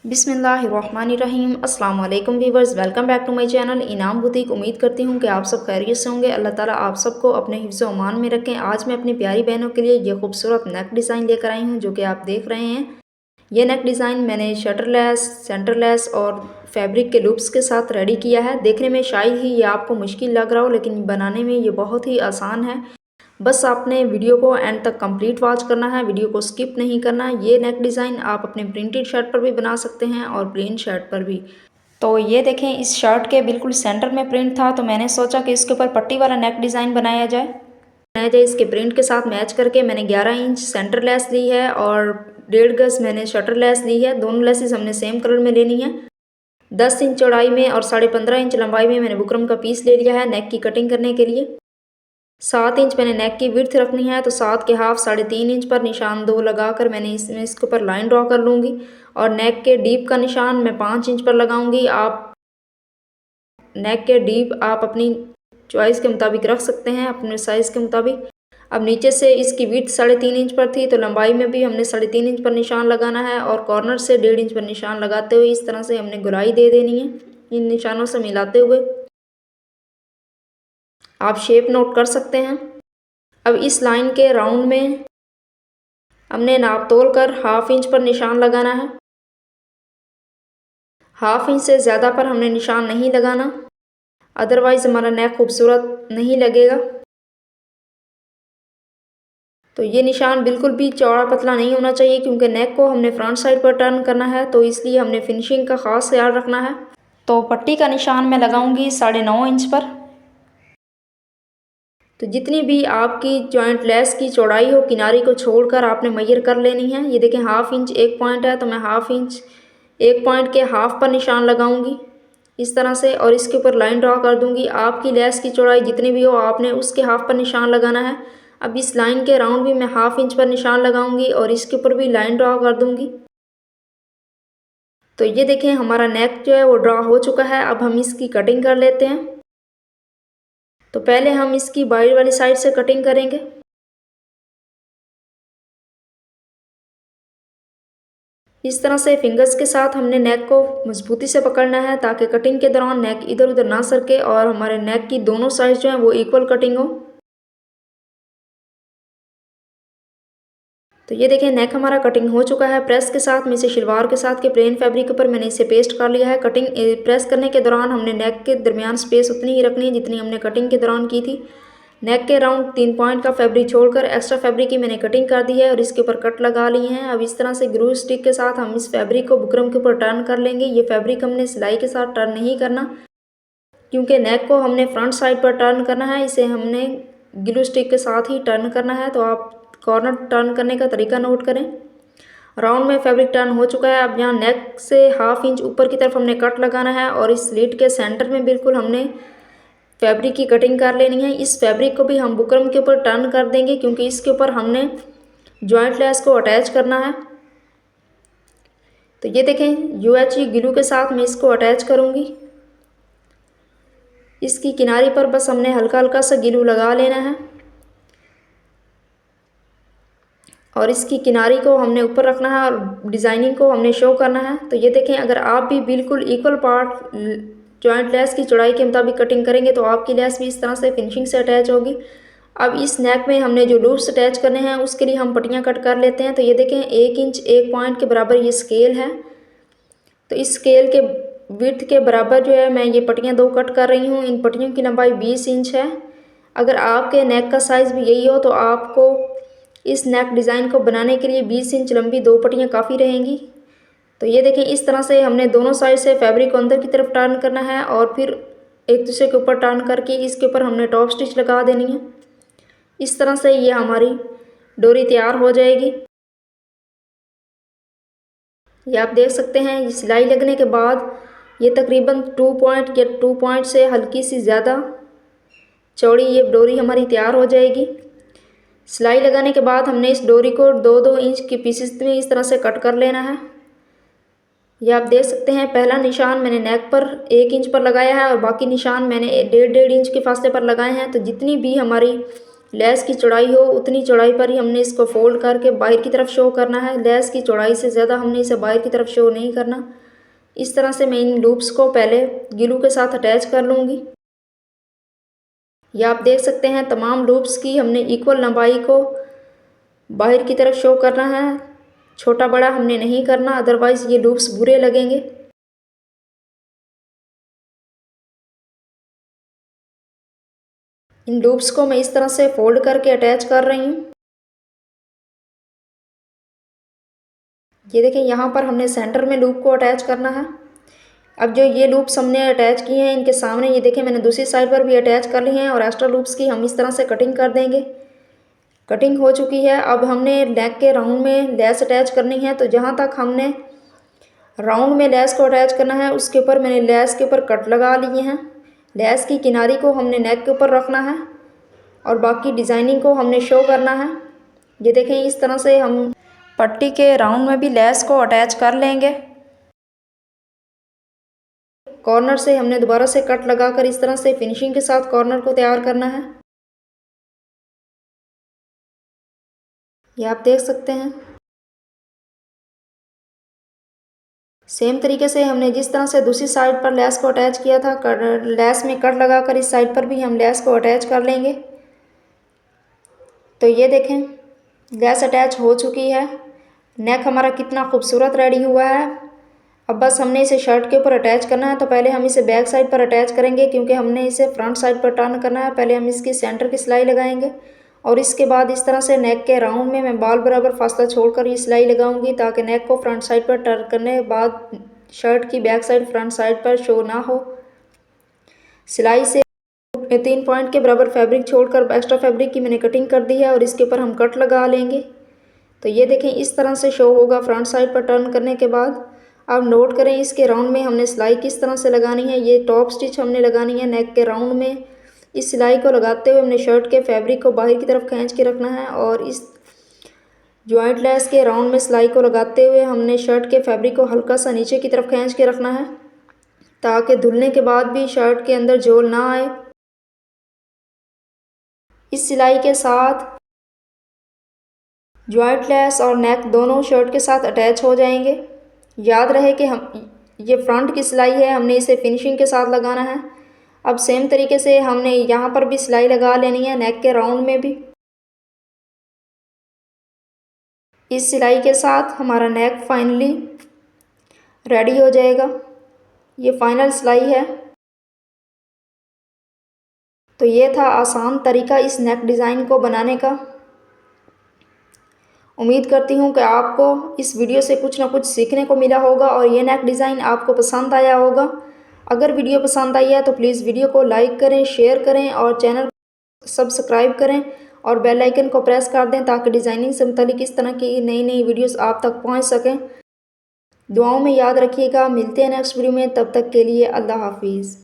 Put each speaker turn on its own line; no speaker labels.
बिस्मिल्लाहिर्रहमानिर्रहीम। अस्सलाम वालेकुम viewers, welcome back to my channel Inam boutique. उम्मीद करती हूँ कि आप सब खैरियत से होंगे। अल्लाह ताला आप सबको अपने हिफ्ज़ व अमान में रखें। आज मैं अपनी प्यारी बहनों के लिए ये खूबसूरत नेक डिज़ाइन लेकर आई हूँ, जो कि आप देख रहे हैं। ये नेक डिज़ाइन मैंने शटरलेस, सेंटरलेस और फैब्रिक के लूप्स के साथ रेडी किया है। देखने में शायद ही ये आपको मुश्किल लग रहा हो, लेकिन बनाने में ये बहुत ही आसान है। बस आपने वीडियो को एंड तक कंप्लीट वॉच करना है, वीडियो को स्किप नहीं करना है। ये नेक डिज़ाइन आप अपने प्रिंटेड शर्ट पर भी बना सकते हैं और प्लेन शर्ट पर भी। तो ये देखें, इस शर्ट के बिल्कुल सेंटर में प्रिंट था, तो मैंने सोचा कि इसके ऊपर पट्टी वाला नेक डिज़ाइन बनाया जाए। इसके प्रिंट के साथ मैच करके मैंने 11 इंच सेंटर लेस ली है और 1.5 गज मैंने शटर लेस ली है। दोनों लेसेस हमने सेम कलर में लेनी है। 10 इंच चौड़ाई में और 15.5 इंच लंबाई में मैंने बुकरम का पीस ले लिया है नेक की कटिंग करने के लिए। 7 इंच मैंने नेक की विड्थ रखनी है, तो 7 के हाफ 3.5 इंच पर निशान 2 लगाकर मैंने इसके ऊपर लाइन ड्रॉ कर लूँगी। और नेक के डीप का निशान मैं 5 इंच पर लगाऊंगी। आप नेक के डीप आप अपनी चॉइस के मुताबिक रख सकते हैं, अपने साइज़ के मुताबिक। अब नीचे से इसकी विड्थ 3.5 इंच पर थी, तो लंबाई में भी हमने 3.5 इंच पर निशान लगाना है और कॉर्नर से 1.5 इंच पर निशान लगाते हुए इस तरह से हमने गुलाई दे देनी है। इन निशानों से मिलाते हुए आप शेप नोट कर सकते हैं। अब इस लाइन के राउंड में हमने नाप तोल कर 1/2 इंच पर निशान लगाना है। 1/2 इंच से ज़्यादा पर हमने निशान नहीं लगाना, अदरवाइज़ हमारा नेक खूबसूरत नहीं लगेगा। तो ये निशान बिल्कुल भी चौड़ा पतला नहीं होना चाहिए, क्योंकि नेक को हमने फ्रंट साइड पर टर्न करना है, तो इसलिए हमने फिनिशिंग का ख़ास ख्याल रखना है। तो पट्टी का निशान मैं लगाऊंगी 9.5 इंच पर। तो जितनी भी आपकी जॉइंट लेस की चौड़ाई हो, किनारी को छोड़कर आपने मेजर कर लेनी है। ये देखें, 1/2 इंच एक पॉइंट है, तो मैं 1/2 इंच एक पॉइंट के हाफ पर निशान लगाऊंगी इस तरह से, और इसके ऊपर लाइन ड्रॉ कर दूंगी। आपकी लेस की चौड़ाई जितनी भी हो, आपने उसके हाफ पर निशान लगाना है। अब इस लाइन के राउंड भी मैं 1/2 इंच पर निशान लगाऊंगी और इसके ऊपर भी लाइन ड्रॉ कर दूंगी। तो ये देखें, हमारा नेक जो है वो ड्रॉ हो चुका है। अब हम इसकी कटिंग कर लेते हैं। तो पहले हम इसकी बाहर वाली साइड से कटिंग करेंगे। इस तरह से फिंगर्स के साथ हमने नेक को मजबूती से पकड़ना है, ताकि कटिंग के दौरान नेक इधर उधर ना सरके और हमारे नेक की दोनों साइड जो है वो इक्वल कटिंग हो। तो ये देखें, नेक हमारा कटिंग हो चुका है। प्रेस के साथ में इसे शलवार के साथ के प्लेन फैब्रिक पर मैंने इसे पेस्ट कर लिया है। कटिंग प्रेस करने के दौरान हमने नेक के दरमियान स्पेस उतनी ही रखनी है जितनी हमने कटिंग के दौरान की थी। नेक के राउंड 3 पॉइंट का फैब्रिक छोड़कर एक्स्ट्रा फैब्रिक की मैंने कटिंग कर दी है और इसके ऊपर कट लगा ली है। अब इस तरह से ग्लू स्टिक के साथ हम इस फैब्रिक को बुकरम के ऊपर टर्न कर लेंगे। ये फैब्रिक हमने सिलाई के साथ टर्न नहीं करना, क्योंकि नेक को हमने फ्रंट साइड पर टर्न करना है। इसे हमने ग्लू स्टिक के साथ ही टर्न करना है। तो आप कॉर्नर टर्न करने का तरीका नोट करें। राउंड में फैब्रिक टर्न हो चुका है। अब यहाँ नेक से 1/2 इंच ऊपर की तरफ हमने कट लगाना है और इस स्लिट के सेंटर में बिल्कुल हमने फैब्रिक की कटिंग कर लेनी है। इस फैब्रिक को भी हम बुकरम के ऊपर टर्न कर देंगे, क्योंकि इसके ऊपर हमने जॉइंट लेस को अटैच करना है। तो ये देखें, UHE ग्लू के साथ मैं इसको अटैच करूँगी। इसकी किनारी पर बस हमने हल्का हल्का सा ग्लू लगा लेना है और इसकी किनारी को हमने ऊपर रखना है और डिज़ाइनिंग को हमने शो करना है। तो ये देखें, अगर आप भी बिल्कुल इक्वल पार्ट जॉइंट लेस की चौड़ाई के मुताबिक कटिंग करेंगे तो आपकी लेस भी इस तरह से फिनिशिंग से अटैच होगी। अब इस नेक में हमने जो लूप्स अटैच करने हैं उसके लिए हम पट्टियाँ कट कर लेते हैं। तो ये देखें, 1 इंच 1 पॉइंट के बराबर ये स्केल है। तो इस स्केल के विड्थ के बराबर जो है मैं ये पट्टियाँ 2 कट कर रही हूँ। इन पट्टियों की लंबाई 20 इंच है। अगर आपके नेक का साइज़ भी यही हो तो आपको इस नेक डिज़ाइन को बनाने के लिए 20 इंच लंबी 2 पट्टियाँ काफ़ी रहेंगी। तो ये देखें, इस तरह से हमने दोनों साइड से फैब्रिक को अंदर की तरफ टर्न करना है और फिर एक दूसरे के ऊपर टर्न करके इसके ऊपर हमने टॉप स्टिच लगा देनी है। इस तरह से ये हमारी डोरी तैयार हो जाएगी। ये आप देख सकते हैं, ये सिलाई लगने के बाद ये तकरीबन 2 पॉइंट या 2 पॉइंट से हल्की सी ज़्यादा चौड़ी ये डोरी हमारी तैयार हो जाएगी। सिलाई लगाने के बाद हमने इस डोरी को 2-2 इंच के पीसेस में इस तरह से कट कर लेना है। ये आप देख सकते हैं, पहला निशान मैंने नेक पर 1 इंच पर लगाया है और बाकी निशान मैंने 1.5 इंच के फासले पर लगाए हैं। तो जितनी भी हमारी लेस की चौड़ाई हो उतनी चौड़ाई पर ही हमने इसको फोल्ड करके बाहर की तरफ शो करना है। लेस की चौड़ाई से ज़्यादा हमने इसे बाहर की तरफ शो नहीं करना। इस तरह से मैं इन लूप्स को पहले ग्लू के साथ अटैच कर लूँगी। या आप देख सकते हैं तमाम लूप्स की हमने इक्वल लंबाई को बाहर की तरफ शो करना है, छोटा बड़ा हमने नहीं करना, अदरवाइज़ ये लूप्स बुरे लगेंगे। इन लूप्स को मैं इस तरह से फोल्ड करके अटैच कर रही हूँ। ये देखें यहाँ पर हमने सेंटर में लूप को अटैच करना है। अब जो ये लूप्स हमने अटैच किए हैं इनके सामने ये देखें मैंने दूसरी साइड पर भी अटैच कर लिए हैं और एक्स्ट्रा लूप्स की हम इस तरह से कटिंग कर देंगे। कटिंग हो चुकी है। अब हमने नेक के राउंड में लेस अटैच करनी है, तो जहाँ तक हमने राउंड में लेस को अटैच करना है उसके ऊपर मैंने लेस के ऊपर कट लगा लिए हैं। लेस की किनारी को हमने नेक के ऊपर रखना है और बाकी डिज़ाइनिंग को हमने शो करना है। ये देखें इस तरह से हम पट्टी के राउंड में भी लेस को अटैच कर लेंगे। कॉर्नर से हमने दोबारा से कट लगाकर इस तरह से फिनिशिंग के साथ कॉर्नर को तैयार करना है। ये आप देख सकते हैं। सेम तरीके से हमने जिस तरह से दूसरी साइड पर लेस को अटैच किया था, लेस में कट लगाकर इस साइड पर भी हम लेस को अटैच कर लेंगे। तो ये देखें लेस अटैच हो चुकी है। नेक हमारा कितना खूबसूरत रेडी हुआ है। अब बस हमने इसे शर्ट के ऊपर अटैच करना है। तो पहले हम इसे बैक साइड पर अटैच करेंगे क्योंकि हमने इसे फ्रंट साइड पर टर्न करना है। पहले हम इसकी सेंटर की सिलाई लगाएंगे और इसके बाद इस तरह से नेक के राउंड में मैं बाल बराबर फासला छोड़कर ये सिलाई लगाऊंगी ताकि नेक को फ्रंट साइड पर टर्न करने के बाद शर्ट की बैक साइड फ्रंट साइड पर शो ना हो। सिलाई से 3 पॉइंट के बराबर फैब्रिक छोड़कर एक्स्ट्रा फैब्रिक की मैंने कटिंग कर दी है और इसके ऊपर हम कट लगा लेंगे। तो ये देखें इस तरह से शो होगा फ्रंट साइड पर टर्न करने के बाद। अब नोट करें इसके राउंड में हमने सिलाई किस तरह से लगानी है। ये टॉप स्टिच हमने लगानी है नेक के राउंड में। इस सिलाई को लगाते हुए हमने शर्ट के फैब्रिक को बाहर की तरफ खींच के रखना है और इस जॉइंट लेस के राउंड में सिलाई को लगाते हुए हमने शर्ट के फैब्रिक को हल्का सा नीचे की तरफ खींच के रखना है ताकि धुलने के बाद भी शर्ट के अंदर झोल ना आए। इस सिलाई के साथ जॉइंट लेस और नेक दोनों शर्ट के साथ अटैच हो जाएंगे। याद रहे कि हम ये फ्रंट की सिलाई है, हमने इसे फिनिशिंग के साथ लगाना है। अब सेम तरीके से हमने यहाँ पर भी सिलाई लगा लेनी है नेक के राउंड में भी। इस सिलाई के साथ हमारा नेक फाइनली रेडी हो जाएगा। ये फाइनल सिलाई है। तो ये था आसान तरीका इस नेक डिज़ाइन को बनाने का। उम्मीद करती हूँ कि आपको इस वीडियो से कुछ ना कुछ सीखने को मिला होगा और ये नेक डिज़ाइन आपको पसंद आया होगा। अगर वीडियो पसंद आई है तो प्लीज़ वीडियो को लाइक करें, शेयर करें और चैनल को सब्सक्राइब करें और बेल आइकन को प्रेस कर दें ताकि डिज़ाइनिंग से मुतालिक इस तरह की नई नई वीडियोस आप तक पहुँच सकें। दुआओं में याद रखिएगा। मिलते हैं नेक्स्ट वीडियो में, तब तक के लिए अल्लाह हाफिज़।